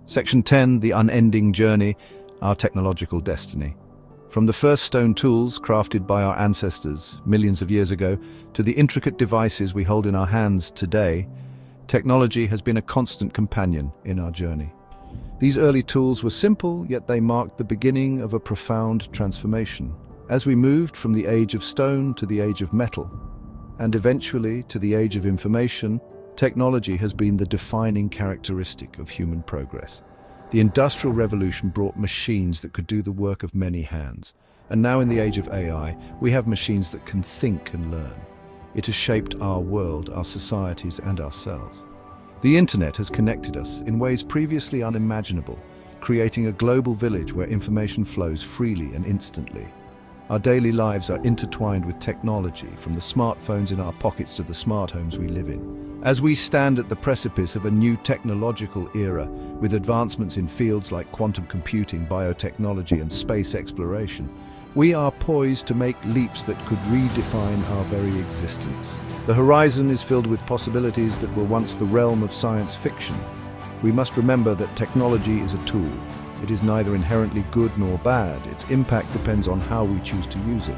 Section 10, the unending journey, our technological destiny. From the first stone tools crafted by our ancestors millions of years ago to the intricate devices we hold in our hands today, technology has been a constant companion in our journey. These early tools were simple, yet they marked the beginning of a profound transformation. As we moved from the age of stone to the age of metal, and eventually to the age of information, technology has been the defining characteristic of human progress. The Industrial Revolution brought machines that could do the work of many hands. And now in the age of AI, we have machines that can think and learn. It has shaped our world, our societies, and ourselves. The internet has connected us in ways previously unimaginable, creating a global village where information flows freely and instantly. Our daily lives are intertwined with technology, from the smartphones in our pockets to the smart homes we live in. As we stand at the precipice of a new technological era, with advancements in fields like quantum computing, biotechnology, and space exploration, we are poised to make leaps that could redefine our very existence. The horizon is filled with possibilities that were once the realm of science fiction. We must remember that technology is a tool. It is neither inherently good nor bad. Its impact depends on how we choose to use it.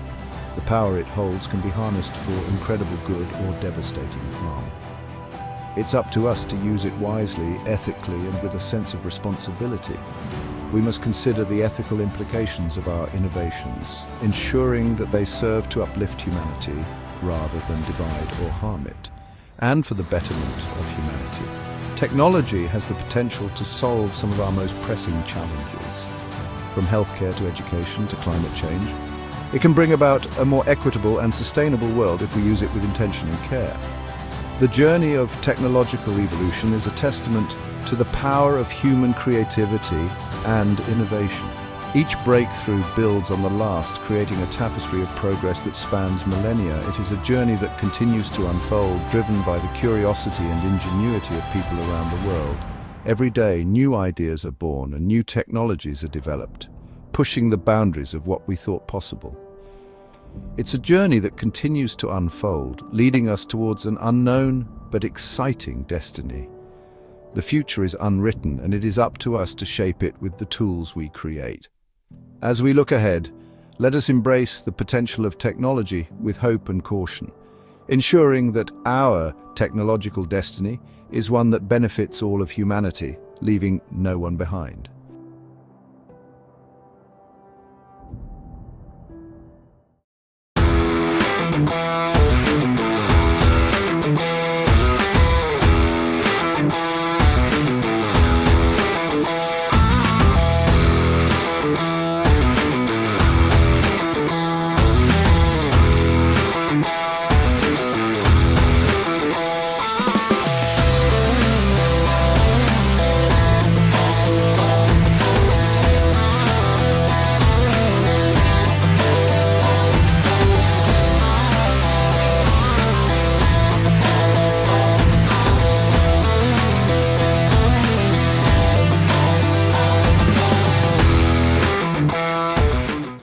The power it holds can be harnessed for incredible good or devastating harm. It's up to us to use it wisely, ethically, and with a sense of responsibility. We must consider the ethical implications of our innovations, ensuring that they serve to uplift humanity rather than divide or harm it, and for the betterment of humanity. Technology has the potential to solve some of our most pressing challenges, from healthcare to education to climate change. It can bring about a more equitable and sustainable world if we use it with intention and care. The journey of technological evolution is a testament to the power of human creativity and innovation. Each breakthrough builds on the last, creating a tapestry of progress that spans millennia. It is a journey that continues to unfold, driven by the curiosity and ingenuity of people around the world. Every day, new ideas are born and new technologies are developed, pushing the boundaries of what we thought possible. It's a journey that continues to unfold, leading us towards an unknown but exciting destiny. The future is unwritten, and it is up to us to shape it with the tools we create. As we look ahead, let us embrace the potential of technology with hope and caution, ensuring that our technological destiny is one that benefits all of humanity, leaving no one behind.